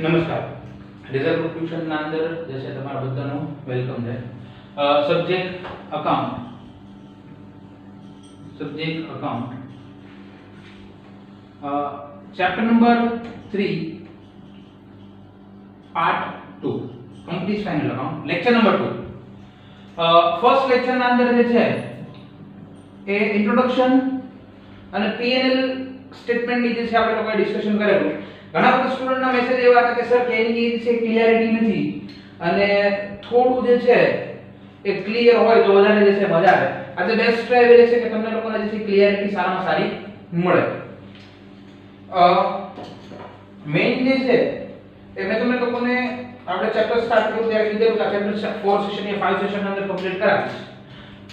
નમસ્કાર. Result tuition ના અંદર જે છે તમારા બધાનું વેલકમ છે. Subject account chapter number 3 part 2 complete final account lecture number 2. First lecture ના અંદર જે છે એ ઇન્ટ્રોડક્શન અને પીએનએલ સ્ટેટમેન્ટ ની જે છે આપણે લોકોએ ડિસ્કશન કરેલું. ઘણા બધા સ્ટુડન્ટ ના મેસેજ એવા હતા કે સર કેની જે છે ક્લિયરિટી નથી અને થોડું જે છે એ ક્લિયર હોય તો વધારે જે છે મજા આવે. આજે બેસ્ટ ટ્રાય એ છે કે તમને લોકોને જે છે ક્લિયરિટી સારામાં સારી મળે. મેઈન જે છે એ મેં તમને લોકોને આપણે ચેપ્ટર સ્ટાર્ટ કર્યું ત્યારે કીધું કે ચેપ્ટર 4 સેશન એ 5 સેશન અંદર કમ્પ્લીટ કરાવીશ.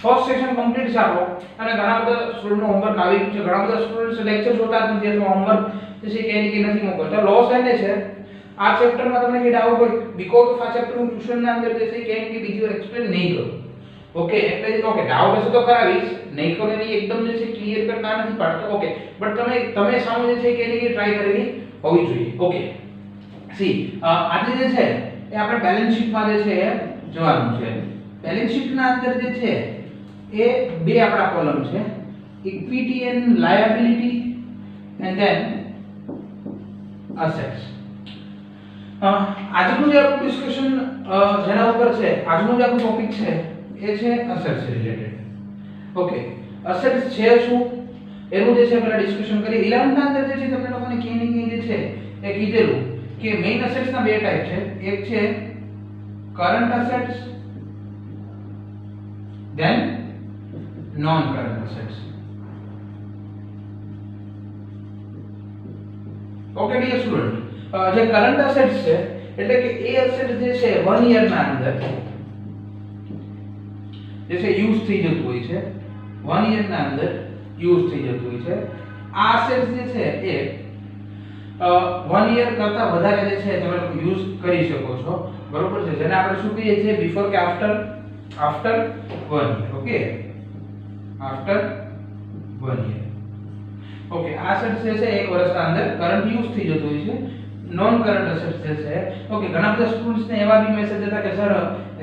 ફર્સ્ટ સેશન કમ્પ્લીટ છે આપણો અને ઘણા બધા સ્ટુડન્ટનો હોમવર્ક આવી ગયું છે. ઘણા બધા સ્ટુડન્ટ્સ લેક્ચર જોતા જ નથી અથવા હોમવર્ક જે છે કે નથી મોકલતા. લોસ એને છે આ ચેપ્ટરમાં તમને કે ડાઉટ હોય બીકોઝ ઓફ આ ચેપ્ટર હું ટ્યુશન ના અંદર જે છે કે બીજી વાર એક્સપ્લેન નહીં કરું. ઓકે એટલે ઓકે ડાઉટ હશે તો કરાવીશ, નહીં કરો એની એકદમ જે છે ક્લિયર કટ ના નથી પાડતો. ઓકે બટ તમે સામે જે છે કે એની ટ્રાય કરેલી હોવી જોઈએ. ઓકે સી આજે જે છે એ આપણે બેલેન્સ શીટમાં જે છે જોવાનું છે. બેલેન્સ શીટના અંદર જે છે એ બે આપણા કોલમ છે, equity and liability and then assets. આજનું જે આપણું ડિસ્કશન જેના ઉપર છે, આજનો જે આપણો ટોપિક છે એ છે assets રિલેટેડ. ઓકે assets છે શું એનું જે છે પહેલા ડિસ્કશન કરીએ. 11th ના અંદર જે છે તમને લોકોને કેની જે છે એ કીધેલું કે મેઈન assets ના બે ટાઈપ છે. એક છે current assets then non current assets. Okay dear student, જે કરન્ટ એસેટ્સ છે એટલે કે એ એસેટ જે છે 1 યર ના અંદર જે છે યુઝ થઈ જતું હોય છે, 1 યર ના અંદર યુઝ થઈ જતું હોય છે. આ એસેટ્સ જે છે એ 1 યર કરતા વધારે જે છે તમે લોકો યુઝ કરી શકો છો, બરોબર છે, જેને આપણે શું કહીએ છીએ બિફોર કે after 1 year. Okay after 1 year. Okay આ એસેટ્સ જે છે એક વર્ષના અંદર કરન્ટ યુઝ થઈ જતું હોય છે. નોન કરન્ટ એસેટ્સ જે છે ઓકે ઘણા બધા સ્ટુડન્ટ્સ ને એવા બી મેસેજ હતા કે સર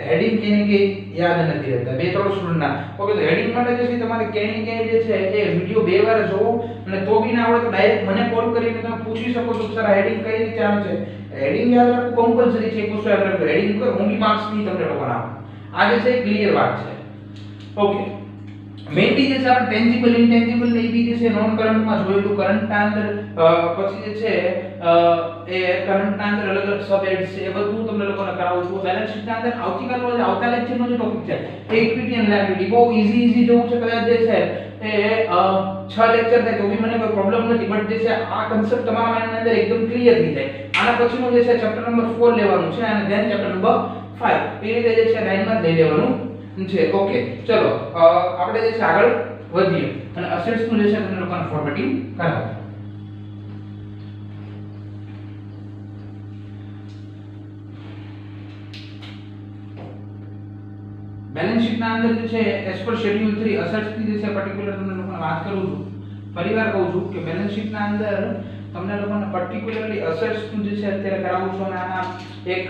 હેડિંગ કેની કે યાદ નથી રહેતા. બે ત્રણ સ્ટુડન્ટ ના ઓકે તો હેડિંગ માટે જે છે તમારે કેની કે જે છે એ વિડિયો બે વાર જોવો અને તો બી ના આવડે તો ડાયરેક્ટ મને કોલ કરીને તમે પૂછી શકો છો સર હેડિંગ કઈ રીતે આવે છે. હેડિંગ યાદ રાખવું કમ્પલસરી છે. એક વસ્તુ યાદ રાખો હેડિંગ પર હું બી માર્ક્સ નહીં તમને લોકોને આપું. આ જે છે ક્લિયર વાત છે. ઓકે મેઇનલી જે છે આપણે ટેન્જિબલ ઇન્ટેન્જિબલ ને એ બી જે છે નોન કરન્ટ માં જોયેલું. કરન્ટ ના અંદર પછી જે છે એ કરન્ટ ના અંદર અલગ અલગ સબ હેડ્સ છે એ બધું તમને લોકોને કરાવું છું. બેલેન્સ શીટ ના અંદર આવતીકાલનો જે આવતા લેક્ચરનો જે ટોપિક છે એ ઇક્વિટી એન્ડ લાયબિલિટી બહુ ઈઝી જેવું છે. કદાચ જે છે એ 6 લેક્ચર થાય તો બી મને કોઈ પ્રોબ્લેમ નથી, બટ જે છે આ કન્સેપ્ટ તમારા માઇન્ડ ની અંદર એકદમ ક્લિયર થઈ જાય. આના પછીનું જે છે ચેપ્ટર નંબર 4 લેવાનું છે અને ધેન ચેપ્ટર નંબર 5 એ રીતે જે છે લાઈનમાં લઈ લેવાનું છે. ઓકે ચલો આપણે જે છે આગળ વધીએ અને અસેટ્સ નું જે છે તમને લોકોને ફોર્મેટિંગ કરાવો. બેલેન્સ શીટ ના અંદર જે છે એઝ પર શેડ્યુલ 3 અસેટ્સ ની જે છે પર્ટિક્યુલર તમને લોકોને વાત કરું છું. ફરીવાર કહું છું કે બેલેન્સ શીટ ના અંદર તમને લોકોને પર્ટિક્યુલરલી અસેટ્સ નું જે છે અત્યારે કરાવું છું અને આના એક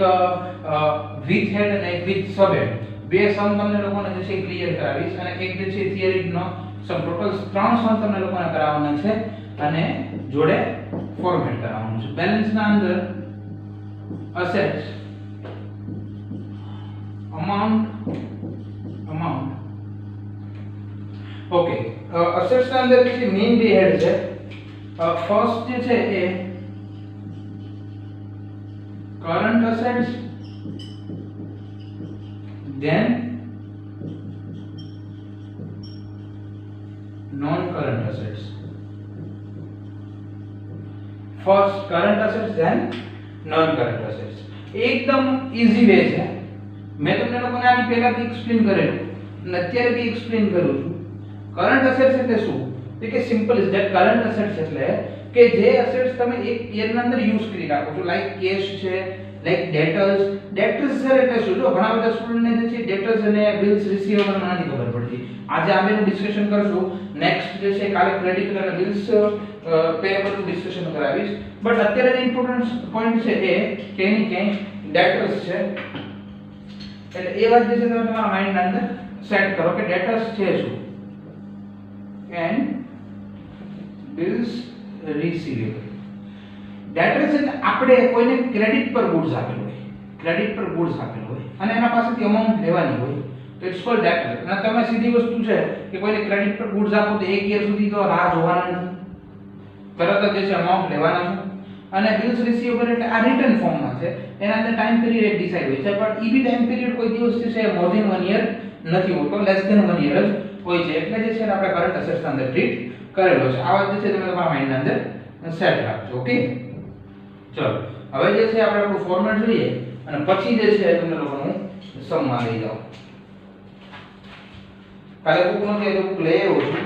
વિથ હેડ અને એક વિથ સબ હેડ બે સમ તમને લોકોને જે છે ક્લિયર કરાવીશ અને એક જે છે થિયરી નો સમ ટોટલ 3 સમ તમને લોકોને કરાવવાના છે અને જોડે ફોર્મેટ કરાવવાનું છે. બેલેન્સ ના અંદર અસેટ્સ અમાઉન્ટ ઓકે અસેટ્સ ના અંદર જે મેઈન બે હેડ છે. ફર્સ્ટ જે છે એ current assets then non current assets. First current assets then non current assets. એકદમ ઈઝી વે છે. મેં તમને લોકોને આની પહેલા બી એક્સપ્લેન કરેલું અને અત્યારે બી એક્સપ્લેન કરું છું. કરંટ અસેટ્સ એટલે શું? એટલે કે simple is that current assets એટલે કે જે અસેટ્સ તમે એક યર ના અંદર યુઝ કરી રાખો છો, લાઈક કેશ છે, લાઈક ડેટર્સ. ડેટર્સ સર એટલે શું? જો ઘણા બધા સ્ટુડન્ટ ને જે છે ડેટર્સ અને બિલ્સ રિસીવેબલ માં નથી ખબર પડતી. પડતી. આજે આ બેનું ડિસ્કશન કરશું. નેક્સ્ટ જે છે કાલે ક્રેડિટ અને બિલ્સ પેયેબલ નું ડિસ્કશન કરાવીશ. બટ અત્યારે જે ઇમ્પોર્ટન્ટ પોઈન્ટ છે એ કે એની ક્યાંય ડેટર્સ છે, એટલે એ વાત જે છે તમે તમારા માઇન્ડ ની અંદર સેટ કરો કે ડેટર્સ છે શું, એન્ડ બિલ્સ રિસીવેબલ. ડેટર્સ એટલે આપણે કોઈને ક્રેડિટ પર ગુડ્સ આપેલ હોય, ક્રેડિટ પર ગુડ્સ આપેલ હોય અને એના પાસેથી અમાઉન્ટ લેવાની હોય તો ઇટ્સ કોલ્ડ ડેટર. અને તમે સીધી વસ્તુ છે કે કોઈને ક્રેડિટ પર ગુડ્સ આપો તો 1 યર સુધી તો રાહ જોવાના નથી, તરત જ જે છે અમાઉન્ટ લેવાના છે. અને બિલ્સ રિસીવેબલ એટલે આ રિટર્ન ફોર્મમાં છે, એના અંદર ટાઈમ પિરિયડ ડિસાઈડ હોય છે, પણ ઈ બી ટાઈમ પિરિયડ કોઈ દિવસ જે છે મોર ધેન 1 યર નથી હોતો, લેસ ધેન 1 યર જ હોય છે. એટલે જે છે આપણે કરંટ અસેટ્સ અંદર ટ્રીટ કરેલો છે. આ વાત જે છે તમે તમારા માઇન્ડ ની અંદર સેટ રાખજો. ઓકે, ચલો હવે જે છે આપણે આપણું ફોર્મેટ જોઈએ અને પછી જે છે તમને લોકોનું સમમાં લઈ જાઓ. કાલે બુક નથી તો બુક લઈ આવ્યો છું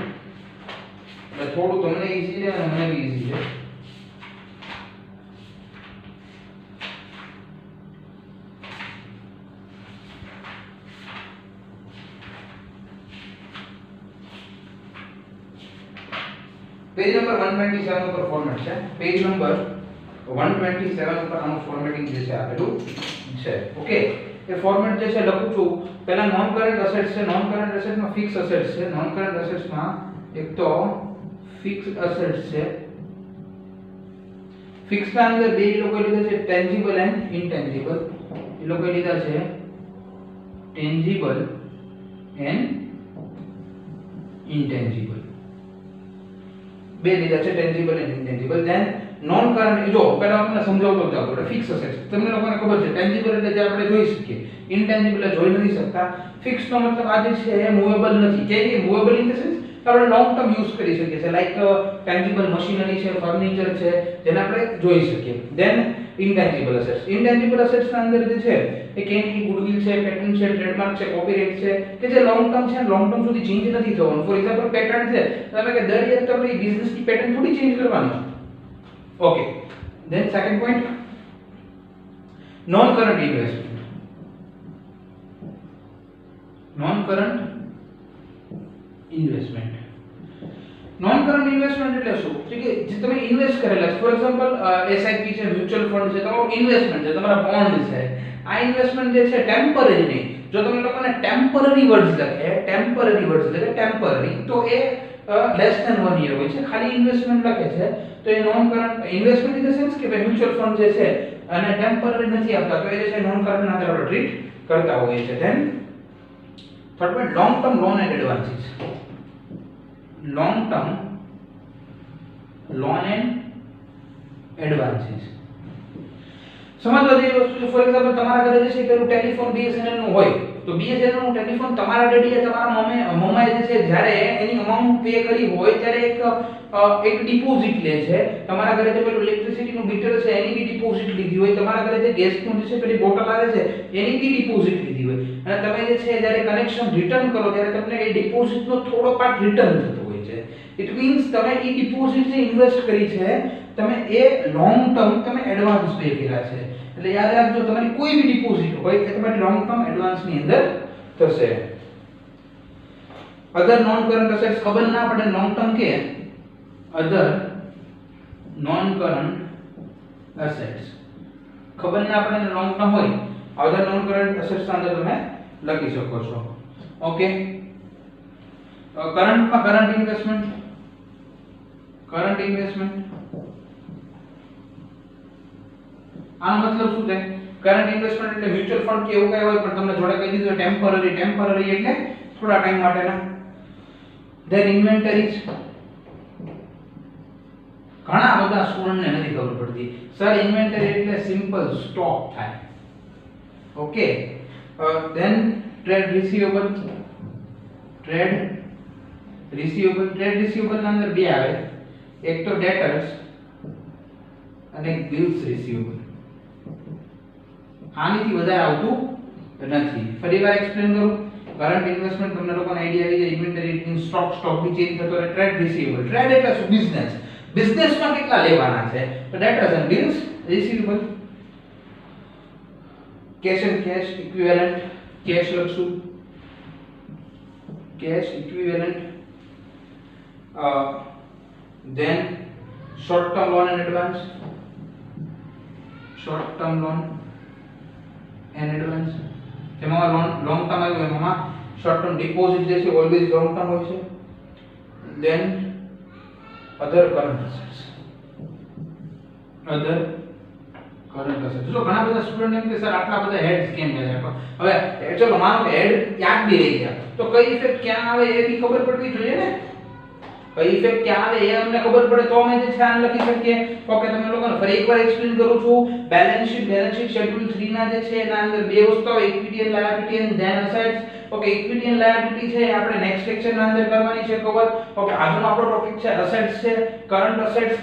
એટલે થોડું તમને ઈઝી છે અને મને બી ઈઝી છે. પેજ નંબર 127 ઉપર ફોર્મેટ છે. પેજ નંબર 127 ઉપર આનું ફોર્મેટિંગ જે છે આપેલું છે. ઓકે, એ ફોર્મેટ જે છે લખું છું. પહેલા નોન કરન્ટ એસેટ્સ છે. નોન કરન્ટ એસેટ્સમાં ફિક્સ એસેટ્સ છે. નોન કરન્ટ એસેટ્સમાં એક તો ફિક્સ એસેટ્સ છે. ફિક્સ ના અંદર બે લોકો લીધા છે ટેન્જિબલ એન્ડ ઇનટેન્જિબલ. એ લોકો લીધા છે ટેન્જિબલ એન્ડ ઇનટેન્જિબલ. બે લીધા છે tangible and intangible. Then non current, જો પહેલા તમને સમજાવતો જાવ એટલે ફિક્સ એસેટ્સ તમને લોકોને ખબર છે. ટેન્જિબલ એટલે જે આપણે જોઈ શકીએ, ઇનટેન્જિબલ એટલે જોઈ નથી શકતા. ફિક્સ નો મતલબ આ જે છે એ મૂવેબલ નથી. કે મૂવેબલ ઇન ધ સેન્સ આપણે લોંગ ટર્મ યુઝ કરી શકીએ છીએ, લાઈક ટેન્જિબલ મશીનરી છે, ફર્નિચર છે, જેને આપણે જોઈ શકીએ. Then intangible assets. Intangible assets ના અંદર જે છે એ કેની ગુડવિલ છે, પેટન્ટ છે, ટ્રેડમાર્ક છે, કોપીરાઇટ છે, કે જે લોંગ ટર્મ છે, લોંગ ટર્મ સુધી ચેન્જ નથી થવાનું. ફોર એક્ઝામ્પલ પેટન્ટ છે, તમે કે દર યર તમે બિઝનેસ ની પેટન્ટ થોડી ચેન્જ કરવાની. Okay, than second point non current investment. Non current investment. Non current investment એટલે શું? કે જે તમે ઇન્વેસ્ટ કરેલા છે, ફોર એક્ઝામ્પલ એસઆઈપી છે, મ્યુચ્યુઅલ ફંડ છે, તમારો ઇન્વેસ્ટમેન્ટ છે, તમારા બોન્ડ છે. આ ઇન્વેસ્ટમેન્ટ જે છે ટેમ્પરરી નહીં. જો તમે લોકોને ટેમ્પરરી વર્ડ્સ લખે, ટેમ્પરરી વર્ડ્સ લખે, ટેમ્પરરી, તો એ લેસ ધેન 1 યર હોય છે. ખાલી ઇન્વેસ્ટમેન્ટ લખે છે તો એ non current investment in the sense કે ભાઈ મ્યુચ્યુઅલ ફંડ જે છે અને ટેમ્પરરી નથી આપતા તો એ જે છે નોન કરન્ટ ના આપણે ટ્રીટ કરતા હોઈએ છે. Than third point long term loan and advances. Long term loan and advances સમજવા જેવી વસ્તુ છે. ફોર એક્ઝામ્પલ તમારા ઘરે જે છે પેલું ટેલિફોન BSNL નું હોય તો BSNL નું ટેલિફોન તમારા ડેડીએ તમારા મમ્માએ જે છે જ્યારે એની અમાઉન્ટ પે કરી હોય ત્યારે એક ડિપોઝિટ લે છે. તમારા ઘરે જે પેલું ઇલેક્ટ્રિસિટી નું મીટર છે એની બી ડિપોઝિટ લીધી હોય. તમારા ઘરે જે ગેસ નું જે છે પેલી બોટલ આવે છે એની બી ડિપોઝિટ લીધી હોય. અને તમે જે છે જ્યારે કનેક્શન રિટર્ન કરો ત્યારે તમને એ ડિપોઝિટ નો થોડો પાર્ટ રિટર્ન થતો હોય છે. ઇટ મીન્સ તમે એ ડિપોઝિટ જે ઇન્વેસ્ટ કરી છે તમે એ લોંગ ટર્મ તમે એડવાન્સ પે કર્યા છે. એટલે યાદ રાખજો તમારી કોઈ બી ડિપોઝિટ હોય એ તમારી લોંગ ટર્મ એડવાન્સ ની અંદર થશે. અધર નોન કરન્ટ એસેટ્સ ખબર ના પડે લોંગ ટર્મ કે અધર નોન કરન્ટ એસેટ્સ ખબર ના પડે લોંગ ટર્મ હોય અધર નોન કરન્ટ એસેટ્સ અંદર તમે લખી શકો છો. ઓકે, કરંટમાં કરંટ ઇન્વેસ્ટમેન્ટ. કરંટ ઇન્વેસ્ટમેન્ટ આનો મતલબ શું થાય? કરંટ ઇન્વેસ્ટમેન્ટ એટલે મ્યુચ્યુઅલ ફંડ કે એવું કઈ હોય પણ તમને જોડે કહી દીધું ટેમ્પરરી. ટેમ્પરરી એટલે થોડા ટાઈમ માટેના. Then inventories. ઘણા બધા સ્ટુડન્ટને નથી ખબર પડતી સર ઇન્વેન્ટરી એટલે સિમ્પલ સ્ટોક થાય. Okay, then trade receivable. Trade receivable. Trade receivable ના અંદર બે આવે, એક તો ડેટર્સ અને એક બિલ્સ રિસીવેબલ. આનીથી વધારે આવતું નથી. ફરીવાર એક્સપ્લેન કરું. કરંટ ઇન્વેસ્ટમેન્ટ તમને લોકોને આઈડિયા આવી જાય. ઇન્વેન્ટરી ઇન સ્ટોક, સ્ટોક બી ચેન્જ થતો રહે. Trade receivable. ટ્રેડ એટલે શું? બિઝનેસ. બિઝનેસમાં કેટલા લેવાના છે તો debtors and bills receivable. Cash and cash equivalent. Cash લખશું cash equivalent, then short term loan and advance, short term loan and advance જેમાં લોંગ ટર્મ આવ્યું એમાં શોર્ટ ટર્મ ડિપોઝિટ જે છે ઓલવેઝ લોંગ ટર્મ હોય છે. then other current assets, other current assets. જો ઘણા બધા સ્ટુડન્ટ એમ કે સર આટલા બધા હેડ્સ કેમ છે? હવે ચલો માનો કે હેડ યાદ બી રહી ગયા તો કઈ ઇફેક્ટ ક્યાં આવે એ બી ખબર પડવી જોઈએ ને. કઈ ઇફેક્ટ ક્યાં આવે એ અમને ખબર પડે તો અમે જે છે આને લખી શકીએ. ઓકે, તમે લોકોને ફરી એકવાર એક્સપ્લેન કરું છું. બેલેન્સ શીટ શેડ્યુલ 3 ના જે છે એના અંદર બે વસ્તુઓ equity and liability and then assets. Okay, equity and liability છે આપણે નેક્સ્ટ લેક્ચર ના અંદર કરવાની છે કવર. ઓકે, આજનો આપણો ટોપિક છે અસેટ્સ છે. કરંટ અસેટ્સ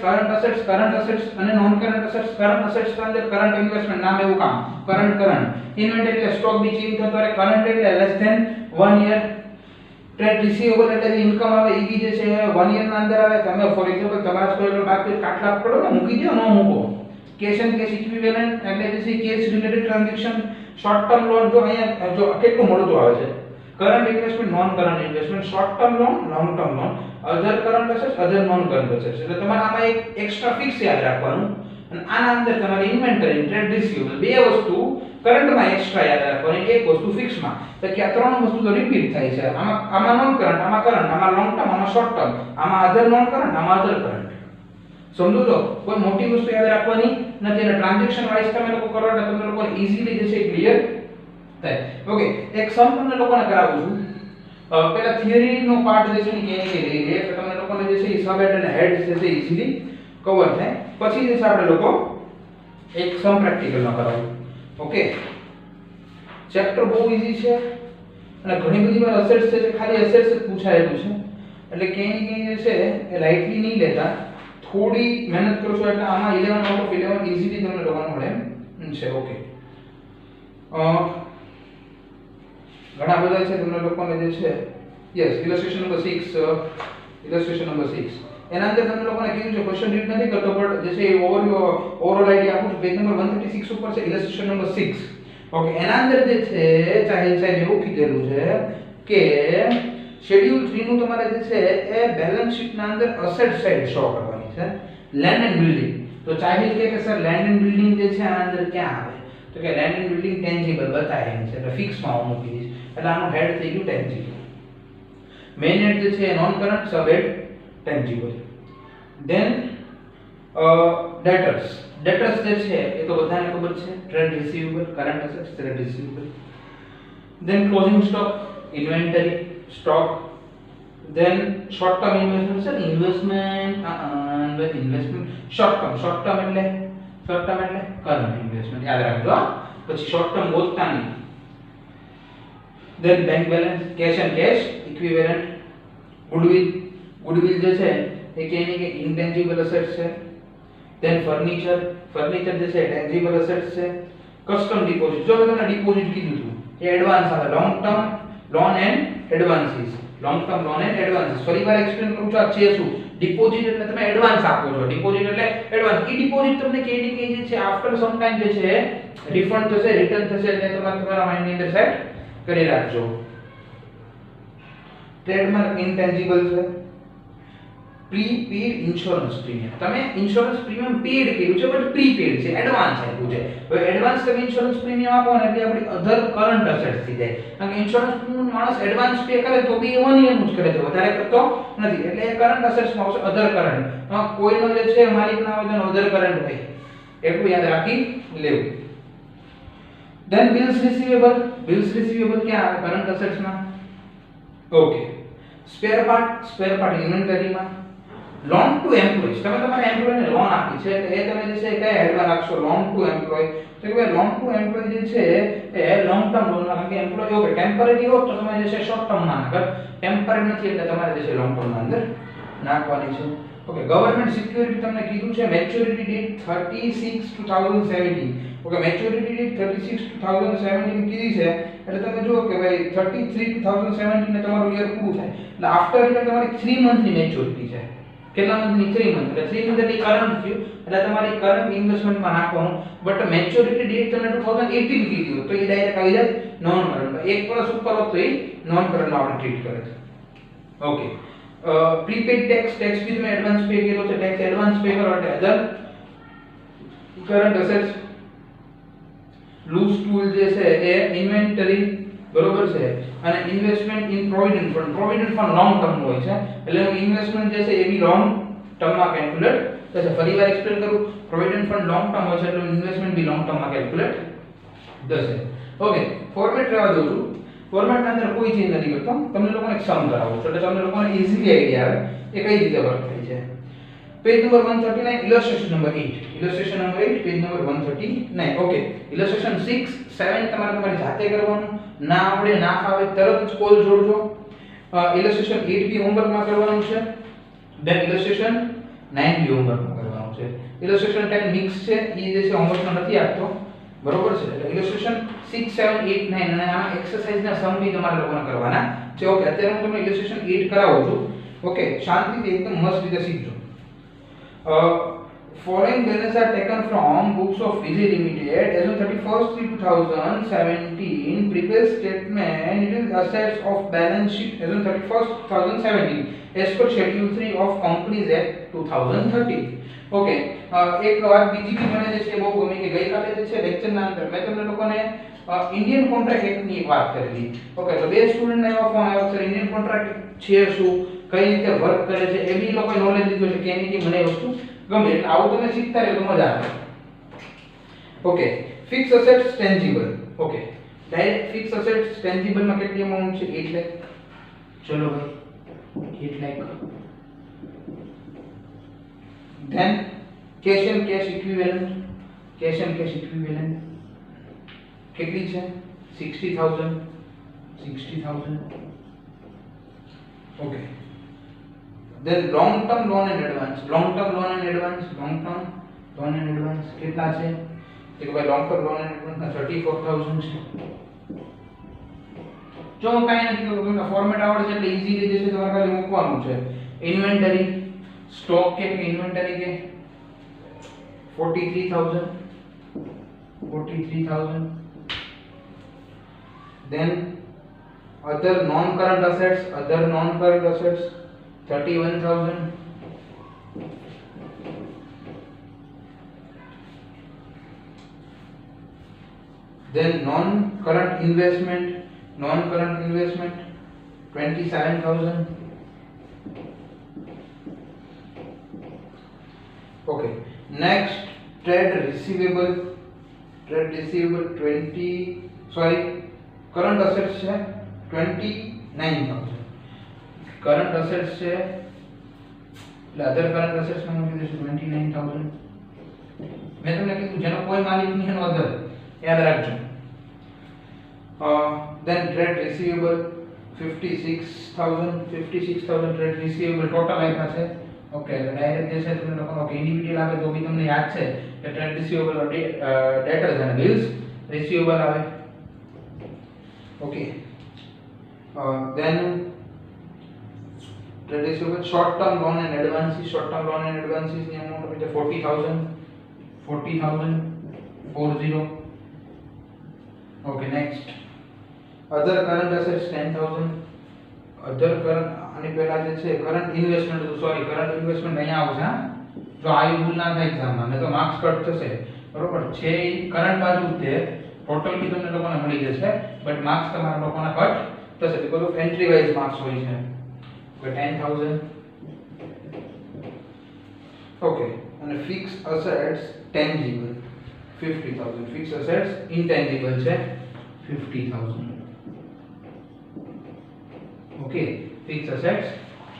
અને non current assets. Current assets ના અંદર કરંટ ઇન્વેસ્ટમેન્ટ નામ એવું કામ કરંટ ઇન્વેન્ટરી એટલે સ્ટોક બી ચેન્જ થતો રહે. કરંટ એટલે less than 1 year. Trade receivable એટલે જે ઇન્કમ આવે એ બી જે છે 1 યર ના અંદર આવે. તમે ફોર એક્ઝામ્પલ તમારા સ્કોર બાકી કાટલા પડો ને મૂકી દો ન મૂકો. કેશ એન્ડ કેશ ઇક્વિવેલન્ટ એટલે જે છે cash related transaction. Short term loan જો અહીંયા જો કેટલું મળતું આવે છે. Current investment, non current investment, short term loan, long term loan, other current assets, other non current assets. એટલે તમારે આમાં એક એક્સ્ટ્રા ફિક્સ યાદ રાખવાનું અને આના અંદર તમારી ઇન્વેન્ટરી, ટ્રેડ રિસીવેબલ બે વસ્તુ કરંટમાં એક્સ્ટ્રા યાદ રાખવાની, એક વસ્તુ ફિક્સમાં. તો કે આ ત્રણ વસ્તુ તો રિપીટ થાય છે. આમાં નોન કરંટ, આમાં કરંટ, આમાં લોંગ ટર્મ, આમાં શોર્ટ ટર્મ, આમાં અધર નોન કરંટ, આમાં અધર કરંટ. સમજો તો કોઈ મોટી વસ્તુ યાદ રાખવાની નથી અને ટ્રાન્ઝેક્શન વાઇઝ તમે લોકો કરો એટલે તમને લોકોને ઈઝીલી જે છે ક્લિયર થાય. ઓકે, એક સમ તમને લોકોને કરાવું છું. પહેલા થિયરી નો પાર્ટ જે છે ને કે લઈ લે તો તમને લોકોને જે છે એ સબ હેડ અને હેડ જે છે ઈઝીલી કવર થાય. પછી જે છે આપણે લોકો એક સમ પ્રેક્ટિકલ માં કરાવું. ઓકે, ચેપ્ટર બહુ ઈઝી છે અને ઘણી બધી વાર અસેટ્સ છે ખાલી અસેટ્સ જ પૂછાયેલું છે એટલે ક્યાંય ક્યાંય જે છે એ લાઇટલી નહીં લેતા. થોડી મહેનત કરશો એટલે આમાં 11 આઉટ ઓફ 11 ઈઝીલી તમને લોકોને મળે છે. ઓકે, ઘણા બધા છે તમને લોકોને જે છે યસ ઇલસ્ટ્રેશન નંબર 6 એના અંદર તમને લોકોને કીધું છે ક્વેશ્ચન રીડ નથી કરતો બટ જે છે એ ઓવરઓલ આઈડિયા આપું છું. પેજ નંબર 136 ઉપર છે ઇલસ્ટ્રેશન નંબર 6. ઓકે, એના અંદર જે છે ચાહિલ સાહેબ એવું કીધેલું છે કે શેડ્યુલ 3 નું તમારે જે છે એ બેલેન્સ શીટ ના અંદર અસેટ સાઇડ શો કરવાની છે. Land and building. તો ચાહિલ કે સર લેન્ડ એન્ડ બિલ્ડિંગ જે છે આના અંદર ક્યાં આવે? તો કે લેન્ડ એન્ડ બિલ્ડિંગ ટેન્જિબલ બતાય છે એટલે ફિક્સ માં હું મૂકી દઈશ એટલે આનું હેડ થઈ ગયું ટેન્જિબલ. મેઇન હેડ જે છે non current, sub head tangible. Then debtors જે છે એ તો બધાને ખબર છે trade receivable, current assets, trade receivable. Then closing stock, inventory, stock. Then short term investment છે ઇન્વેસ્ટમેન્ટ શોર્ટ ટર્મ એટલે કરંટ ઇન્વેસ્ટમેન્ટ યાદ રાખજો. પછી શોર્ટ ટર્મ ગોતતા નહીં. Then bank balance, cash and cash equivalent, goodwill જે છે એ કેની કે ઇન્ટેન્જિબલ એસેટ્સ છે. ધેન ફર્નિચર જે છે ટેન્જિબલ એસેટ્સ છે. કસ્ટમ ડિપોઝિટ, જો મેં તમને ડિપોઝિટ કીધું હતું એ એડવાન્સ આવે. Long term loan and advances, ફરીવાર એક્સપ્લેન કરું છું. આ છે શું? ડિપોઝિટ એટલે તમે એડવાન્સ આપો છો. ડિપોઝિટ એટલે એડવાન્સ. ઈ ડિપોઝિટ તમને કેડી કે જે છે આફ્ટર સમ ટાઈમ જે છે રિફંડ થશે, રિટર્ન થશે એટલે તમારા માઇન્ડ ની અંદર સેટ કરી રાખજો. ટ્રેડમાર્ક ઇન્ટેન્જિબલ છે. પ્રીપેડ ઇન્સ્યોરન્સ પ્રીમિયમ, તમે ઇન્સ્યોરન્સ પ્રીમિયમ પેડ કર્યું છે બટ પ્રીપેડ છે, એડવાન્સ આપ્યું છે. હવે એડવાન્સ તમે ઇન્સ્યોરન્સ પ્રીમિયમ આપો ને એટલે આપણી અધર કરંટ અસેટ્સ થઈ જાય. કારણ કે ઇન્સ્યોરન્સ પ્રીમિયમ માણસ એડવાન્સ પે કરે તો બી 1 યર નું જ કરે છે, વધારે કરતો નથી. એટલે એ કરંટ અસેટ્સ માં આવશે અધર કરંટ. કોઈનો જે છે માલિક ના હોય તો અધર કરંટ હોય, એટલું યાદ રાખી લેવું. ધેન બિલ્સ રિસીવેબલ ક્યાં આવે? કરંટ અસેટ્સ માં. ઓકે, સ્પેર પાર્ટ ઇન્વેન્ટરી માં. લોન ટુ એમ્પ્લોયીઝ, તમે તમારા એમ્પ્લોયીને લોન આપી છે એટલે એ તમે જે છે કયા હેડમાં રાખશો? Loan to employee. તો કે ભાઈ લોન ટુ એમ્પ્લોયી જે છે એ લોંગ ટર્મ લોન માં, કારણ કે એમ્પ્લોયી ઓકે ટેમ્પરરી હો તો તમે જે છે શોર્ટ ટર્મ માં નાખો. ટેમ્પરરી નથી એટલે તમારે જે છે લોંગ ટર્મ માં અંદર નાખવાની છે. ઓકે, ગવર્નમેન્ટ સિક્યુરિટી તમને કીધું છે maturity date 36/2017. Okay, maturity date 36/2017 કીધી છે એટલે તમે જુઓ કે ભાઈ 33/2017 ને તમારું યર પૂરું થાય એટલે આફ્ટર યર તમારી 3 મંથની મેચ્યોરિટી છે. કેટલા મંથની? 3 મંથ. એટલે 3 મંથ એટલે કરંટ થયું એટલે તમારી કરંટ ઇન્વેસ્ટમેન્ટ માં નાખવાનું. બટ મેચ્યોરિટી ડેટ તમને 2018 કીધી હોય તો એ ડાયરેક્ટ આવી જાય નોન કરંટ. 1 વર્ષ ઉપર હોત તો એ નોન કરંટ માં આપણે ટ્રીટ કરે છે. ઓકે પ્રીપેડ ટેક્સ બી તમે એડવાન્સ પે કર્યો છે, ટેક્સ એડવાન્સ પે કરવા માટે અધર કરંટ એસેટ્સ લૂઝ ટૂલ જે છે એ ઇન્વેન્ટરી બરોબર છે, અને investment in provident fund long term હોય છે, એટલે ઇન્વેસ્ટમેન્ટ જે છે એ બી લોંગ ટર્મમાં કેલ્ક્યુલેટ થશે. ફરીવાર એક્સપ્લેન કરું, પ્રોવિડન્ટ ફંડ લોંગ ટર્મ હોય છે એટલે ઇન્વેસ્ટમેન્ટ બી લોંગ ટર્મમાં કેલ્ક્યુલેટ થશે. ઓકે, ફોર્મેટ રહેવા દઉં છું. ફોર્મેટની અંદર કોઈ ચેન્જ નથી કરતો, તમને લોકોને એક સમ કરાવું છું એટલે તમને લોકોને ઈઝીલી આઈડિયા આવે એ કઈ રીતે વર્ક થાય છે. Page number 139 illustration number 8, illustration number 8 page number 139. Okay, illustration 6 7 તમારી જાતે કરવાનું, ના આવડે ના ફાવે તરત જ કોલ જોડજો. ઇલસ્ટ્રેશન 8 બી હોમવર્કમાં કરવાનું છે, ધેન ઇલસ્ટ્રેશન 9 બી હોમવર્કમાં કરવાનું છે. ઇલસ્ટ્રેશન 10 મિક્સ છે, એ જે છે હોમવર્કમાં નથી આપતો બરોબર છે, એટલે ઇલસ્ટ્રેશન 6 7 8 9 અને આ એક્સરસાઇઝના સમ બી તમારે લોકોને કરવાના છે. ઓકે, અત્યારે હું તમને ઇલસ્ટ્રેશન 8 કરાવું છું. ઓકે, શાંતિથી એકદમ મસ્ત રીતે શીખજો. Following balances are taken from books of Fiji Limited as on 31st 2017. Prepared statement it is assets of balance sheet as on 31st 2017 as per Schedule 3 of Companies Act 2013. Okay, એક વાત બીજી બી મને જે છે બહુ ગમી કે ગઈકાલે જે છે લેક્ચરના અંદર મેં તમને લોકોને ઇન્ડિયન કોન્ટ્રાક્ટ એક્ટની એક વાત કરેલી. ઓકે, તો બે સ્ટુડન્ટને એવા ફોન આવ્યો સર ઇન્ડિયન કોન્ટ્રાક્ટ છે શું, કઈ રીતે વર્ક કરે છે, એ બી લોકોએ નોલેજ લીધું છે કે એની મને વસ્તુ ગમે, એટલે આવું તમે શીખતા રહો તો મજા આવે. Okay, fix assets tangible. Okay, direct fix assets tangible માં કેટલી અમાઉન્ટ છે? 8 લાખ. ચલો ભાઈ 8 lakh. Then cash and cash equivalent, cash and cash equivalent કેટલી છે? 60000. 60000. Okay, then long term loan and advance, long term loan and advance, long term loan and advance કેટલા છે? એક ભાઈ long term loan and advance ના 34000 છે. જો કાઈ નથી તો તમને ફોર્મેટ આવડે છે એટલે ઈઝી રીતે છે તમારે ખાલી મૂકવાનું છે. ઇન્વેન્ટરી સ્ટોક કે ઇન્વેન્ટરી કે 43000, 43000. then other non current assets, 31000. then non current investment 27000. okay, next trade receivable 20 current assets છે 29000. કરંટ એસેટ્સ છે એટલે અધર કરંટ એસેટ્સ માં મૂકી દઈશું 29000. મેં તમને કીધું જેનો કોઈ માલિક નહીં એનો અધર યાદ રાખજો. then trade receivable 56000 trade receivable total આપ્યા છે. ઓકે, તો ડાયરેક્ટ જે છે તમને લોકોનો કે ઇન્ડિવિડ્યુઅલ આવે તો બી તમને યાદ છે કે trade receivable debtors અને bills receivable આવે. Okay, then trade receivable short term loan and advances, short term loan and advances ની amount આપી છે 40000 40. okay, next other current assets 10000. other current આની પહેલા જે છે current investment, sorry current investment અહીંયા આવશે. હા, જો આવી ભૂલ ના થાય એક્ઝામમાં ને તો માર્ક્સ કટ થશે બરોબર છે. કરંટ બાજુ તે ટોટલ બી તમને લોકોને મળી જશે બટ માર્ક્સ તમારા લોકોના કટ થશે because of entry wise marks હોય છે. 10000. okay, અને fix assets tangible 50000. Fix assets intangible છે 50000. Okay, fix assets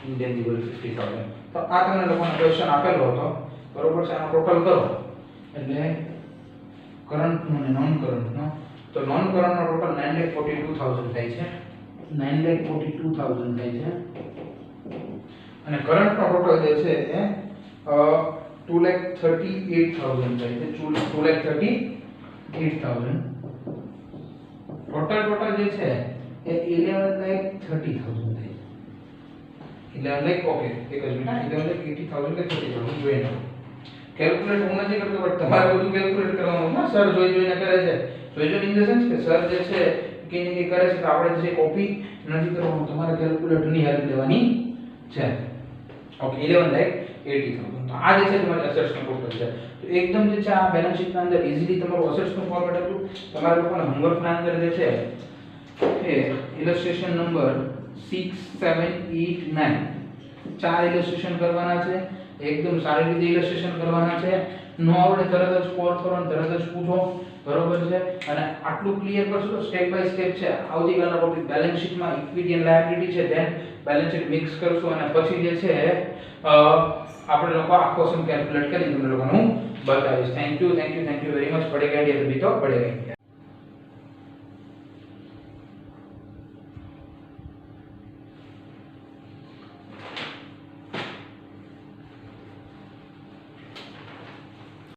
intangible 50000. તો આ તમને લોકોનો ક્વેશ્ચન આપેલો હતો બરોબર છે. આનો ટોટલ કરો એટલે કરંટ નો અને નોન કરંટ નો, તો નોન કરંટ નો ટોટલ 942000 થાય છે. 942000 થાય છે અને કરંટ નો ટોટલ જે છે એ 238000 થાય છે. 238000 ટોટલ જે છે એ 11,30,000 થાય છે. 11 ઓકે, એક જ મિનિટ. 11,80,000 કે 30,000 જોઈને કેલ્ક્યુલેટ હું નથી કરતો બટ તમારે બધું કેલ્ક્યુલેટ કરવાનું ના. સર જોઈને કરે છે. જોઈને ઇન ધ સેન્સ કે સર જે છે કંઈ ને કંઈ કરે છે તો આપણે જે કોપી નથી કરવાનું, તમારે કેલ્ક્યુલેટરની હેલ્પ લેવાની છે. ઓકે 11 લાખ 80,000. તો આ જે છે તમારી અસેટ્સનો ટોટલ છે. તો એકદમ જે છે આ બેલેન્સ શીટના અંદર ઈઝીલી તમારું અસેટ્સનું ફોર્મેટ હતું. તમારા લોકોના હોમવર્કના અંદર જે છે એ ઇલસ્ટ્રેશન નંબર 6 7 8 9 ચાર ઇલસ્ટ્રેશન કરવાના છે. એકદમ સારી રીતે ઇલસ્ટ્રેશન કરવાના છે. નો આવડે તરત જ કોલ કરો અને તરત જ પૂછો, બરોબર છે. અને આટલું ક્લિયર કરશો તો સ્ટેપ બાય સ્ટેપ છે આવતીકાલના ટોપિક બેલેન્સ શીટમાં ઇક્વિટી એન્ડ લાયબિલિટી છે, ધેન બેલેન્સ શીટ મિક્સ કરશું અને પછી જે છે આપણે લોકો આખો સમ કેલ્ક્યુલેટ કરી તમને લોકોને હું બતાવીશ. Thank you very much. પડેગા ઇન્ડિયા તો બી તો પડેગા ઇન્ડિયા.